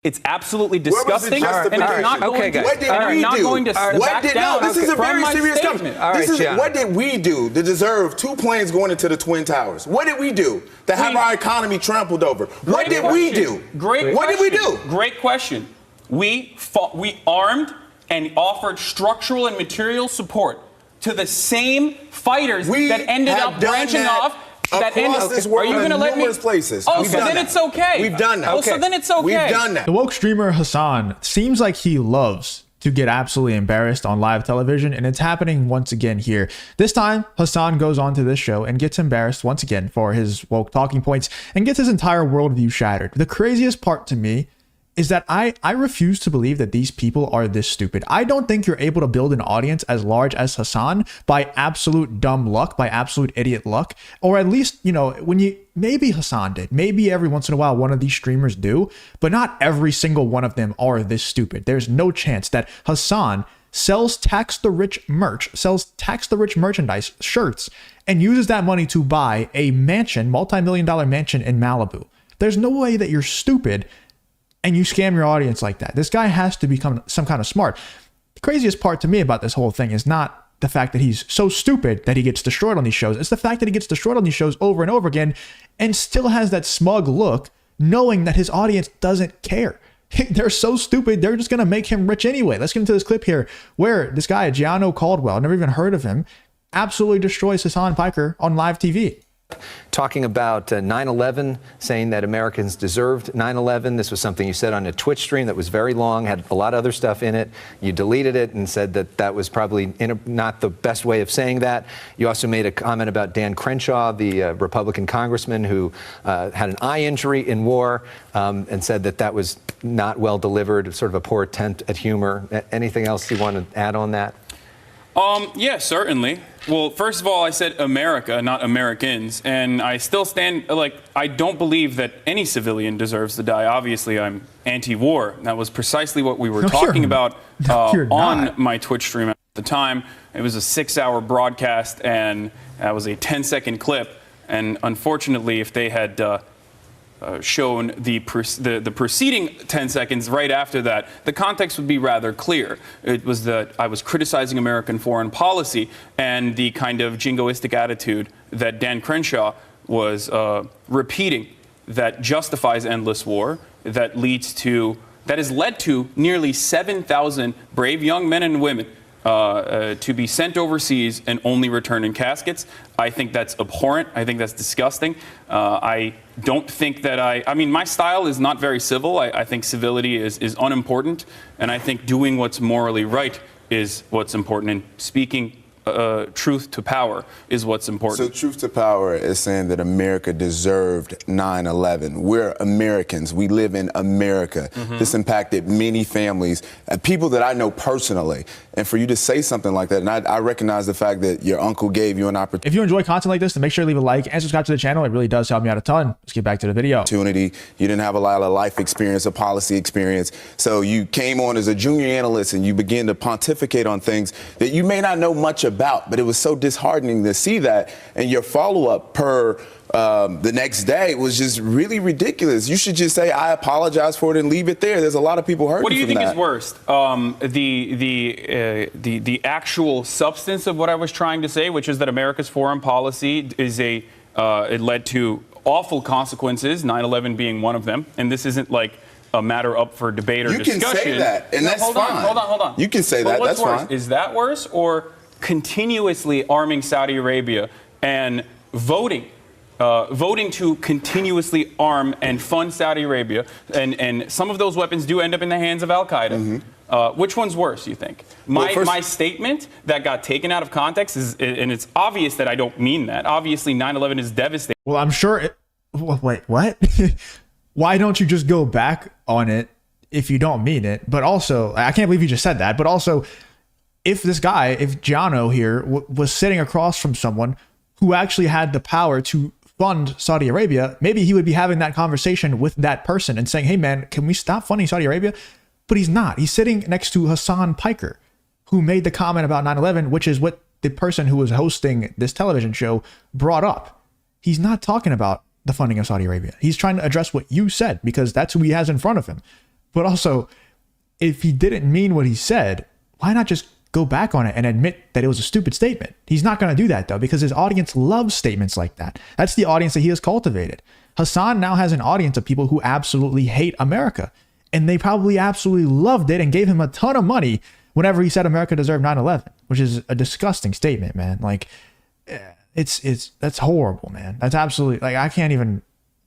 It's absolutely disgusting, and it's not going to. What did we do? This is a very serious comment. What did we do to deserve 2 planes going into the Twin Towers? What did we do to have our economy trampled over? What did we do? What did we do? Great question. We armed and offered structural and material support to the same fighters that ended up branching off. Across this world, in numerous places. Oh, so then it's okay. We've done that. Oh, so then it's okay. We've done that. The woke streamer Hasan seems like he loves to get absolutely embarrassed on live television, and it's happening once again here. This time, Hasan goes on to this show and gets embarrassed once again for his woke talking points and gets his entire worldview shattered. The craziest part to me is that I refuse to believe that these people are this stupid. I don't think you're able to build an audience as large as Hasan by absolute dumb luck, by absolute idiot luck, or at least, you know, maybe Hasan did. Maybe every once in a while one of these streamers do, but not every single one of them are this stupid. There's no chance that Hasan sells tax the rich merchandise, shirts, and uses that money to buy a mansion, multi-million-dollar mansion in Malibu. There's no way that you're stupid and you scam your audience like that. This guy has to become some kind of smart. The craziest part to me about this whole thing is not the fact that he's so stupid that he gets destroyed on these shows. It's the fact that he gets destroyed on these shows over and over again and still has that smug look, knowing that his audience doesn't care. They're so stupid, they're just going to make him rich anyway. Let's get into this clip here where this guy, Gianno Caldwell, never even heard of him, absolutely destroys Hasan Piker on live TV. Talking about 9/11, saying that Americans deserved 9/11. This was something you said on a Twitch stream that was very long, had a lot of other stuff in it. You deleted it and said that that was probably not the best way of saying that. You also made a comment about Dan Crenshaw, the Republican congressman who had an eye injury in war, and said that that was not well delivered, sort of a poor attempt at humor. Anything else you want to add on that? Yeah, certainly. Well, first of all, I said America, not Americans, and I still stand, I don't believe that any civilian deserves to die. Obviously, I'm anti-war. That was precisely what we were talking about on my Twitch stream at the time. It was a 6-hour broadcast, and that was a 10-second clip, and unfortunately, if they had shown the preceding 10 seconds right after that, the context would be rather clear. It was that I was criticizing American foreign policy and the kind of jingoistic attitude that Dan Crenshaw was repeating that justifies endless war, that has led to nearly 7,000 brave young men and women to be sent overseas and only return in caskets. I think that's abhorrent. I think that's disgusting. I don't think that I mean, my style is not very civil. I think civility is unimportant. And I think doing what's morally right is what's important. And speaking truth to power is what's important. So truth to power is saying that America deserved 9/11. We're Americans. We live in America. This impacted many families, people that I know personally. And for you to say something like that, and I recognize the fact that your uncle gave you an opportunity. If you enjoy content like this, then make sure to leave a like and subscribe to the channel. It really does help me out a ton. Let's get back to the video. You didn't have a lot of life experience or policy experience. So you came on as a junior analyst and you began to pontificate on things that you may not know much about, but it was so disheartening to see that. And your follow-up per the next day was just really ridiculous. You should just say, I apologize for it and leave it there. There's a lot of people hurting. What do you from think that. is worst? The actual substance of what I was trying to say, which is that America's foreign policy is it led to awful consequences, 9/11 being one of them. And this isn't like a matter up for debate or discussion. You can say that, and that's fine. Hold on. You can say that, that's fine. Is that worse, or continuously arming Saudi Arabia and voting to continuously arm and fund Saudi Arabia, and some of those weapons do end up in the hands of Al-Qaeda. Which one's worse, you think? My statement that got taken out of context and it's obvious that I don't mean that. Obviously, 9/11 is devastating. Well, I'm sure. Wait, what? Why don't you just go back on it if you don't mean it? But also, I can't believe you just said that. But also, if Gianno here was sitting across from someone who actually had the power to fund Saudi Arabia, maybe he would be having that conversation with that person and saying, hey man, can we stop funding Saudi Arabia? But he's not. He's sitting next to Hasan Piker, who made the comment about 9/11, which is what the person who was hosting this television show brought up. He's not talking about the funding of Saudi Arabia. He's trying to address what you said because that's who he has in front of him. But also, if he didn't mean what he said, why not just go back on it and admit that it was a stupid statement? He's not going to do that, though, because his audience loves statements like that. That's the audience that he has cultivated. Hasan now has an audience of people who absolutely hate America, and they probably absolutely loved it and gave him a ton of money whenever he said America deserved 9/11, which is a disgusting statement, man. Like, that's horrible, man. That's absolutely, like, I can't even,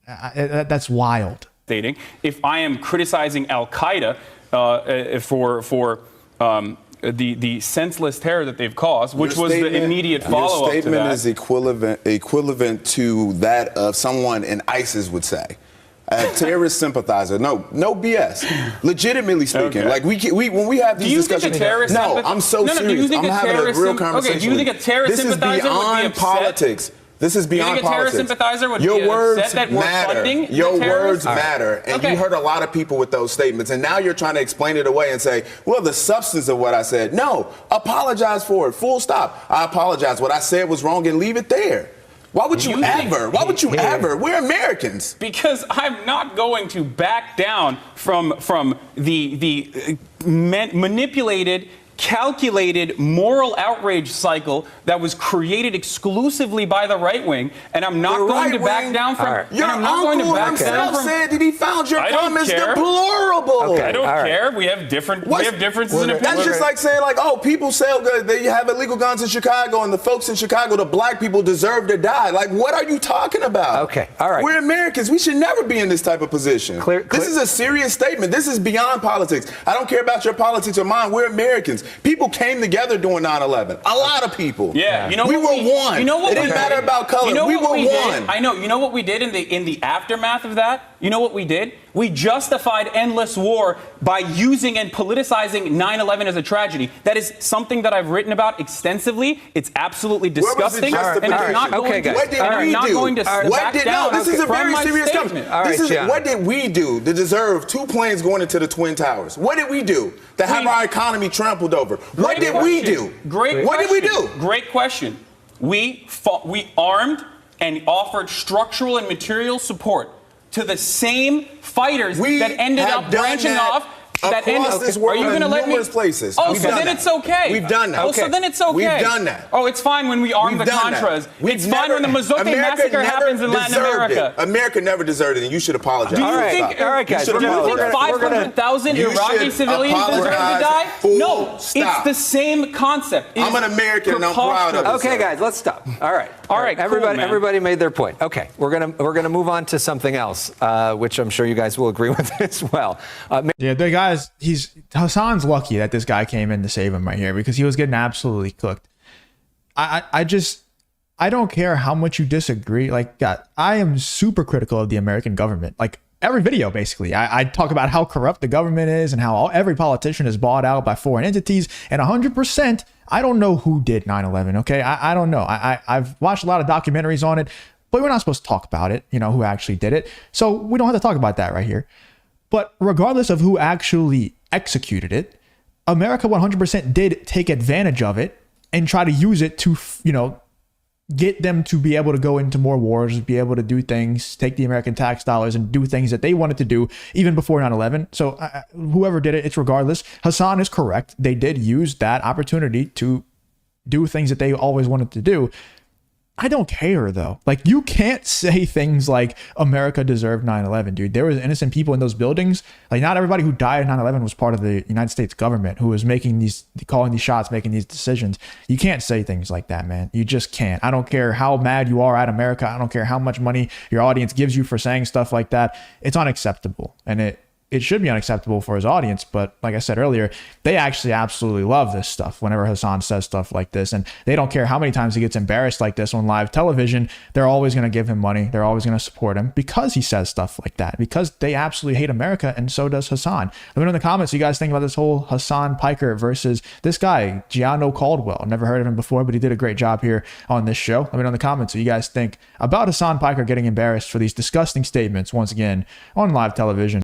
that's wild. Stating, if I am criticizing Al Qaeda for the senseless terror that they've caused, which was the immediate follow-up to that. Your statement is equivalent to that of someone in ISIS would say. A terrorist sympathizer. No BS. Legitimately speaking, like when we have these discussions. I'm so serious. I'm having a real conversation. Okay, do you think a terrorist sympathizer would be upset? Politics. This is beyond politics. You think a terrorist sympathizer would be upset that we're funding the terrorists? Your words matter. And you hurt a lot of people with those statements. And now you're trying to explain it away and say, well, the substance of what I said. No, apologize for it. Full stop. I apologize. What I said was wrong, and leave it there. Why would you ever? Why would you ever? We're Americans. Because I'm not going to back down from the manipulated, calculated moral outrage cycle that was created exclusively by the right wing, and I'm not going to back down from. Your uncle himself said that he found your comments deplorable. I don't care. We have differences in opinion. That's just like saying, like, oh, people sell guns. They have illegal guns in Chicago, and the folks in Chicago, the black people, deserve to die. Like, what are you talking about? Okay, all right. We're Americans. We should never be in this type of position. This is a serious statement. This is beyond politics. I don't care about your politics or mine. We're Americans. People came together during 9/11. A lot of people. Yeah, you know we were one. You know what? It didn't matter about color. You know we were one. I know. You know what we did in the aftermath of that? You know what we did? We justified endless war by using and politicizing 9/11 as a tragedy. That is something that I've written about extensively. It's absolutely disgusting, and it's not going to. What did we do? This is a very serious comment. What did we do to deserve 2 planes going into the Twin Towers? What did we do to have our economy trampled over? What did we do? What did we do? Great question. We armed and offered structural and material support to the same fighters that ended up branching off. Across this world, in numerous places. Oh, so then it's okay. We've done that. Oh, so then it's okay. We've done that. Oh, it's fine when we arm the Contras. It's fine when the Mozote massacre happens in Latin America. America never deserved it, and you should apologize. Do you think, guys, do you think 500,000 Iraqi civilians deserve to die? No, it's the same concept. I'm an American, and I'm proud of it. Okay, guys, let's stop. All right. Everybody made their point. Okay, we're gonna move on to something else, which I'm sure you guys will agree with as well. Yeah, the guys. Hasan's lucky that this guy came in to save him right here, because he was getting absolutely cooked. I don't care how much you disagree. Like, God, I am super critical of the American government. Like, every video, basically, I talk about how corrupt the government is and how every politician is bought out by foreign entities. And 100%, I don't know who did 9/11. Okay, I don't know. I've watched a lot of documentaries on it, but we're not supposed to talk about it. You know, who actually did it. So we don't have to talk about that right here. But regardless of who actually executed it, America 100% did take advantage of it and try to use it to, get them to be able to go into more wars, be able to do things, take the American tax dollars and do things that they wanted to do even before 9/11. So whoever did it, it's regardless. Hasan is correct. They did use that opportunity to do things that they always wanted to do. I don't care, though. Like, you can't say things like America deserved 9/11, dude. There was innocent people in those buildings. Like, not everybody who died in 9/11 was part of the United States government who was calling these shots, making these decisions. You can't say things like that, man. You just can't. I don't care how mad you are at America. I don't care how much money your audience gives you for saying stuff like that. It's unacceptable. And it should be unacceptable for his audience, but like I said earlier, they actually absolutely love this stuff whenever Hasan says stuff like this, and they don't care how many times he gets embarrassed like this on live television. They're always going to give him money. They're always going to support him because he says stuff like that, because they absolutely hate America, and so does Hasan. Let me know in the comments what you guys think about this whole Hasan Piker versus this guy, Gianno Caldwell. Never heard of him before, but he did a great job here on this show. Let me know in the comments what you guys think about Hasan Piker getting embarrassed for these disgusting statements once again on live television.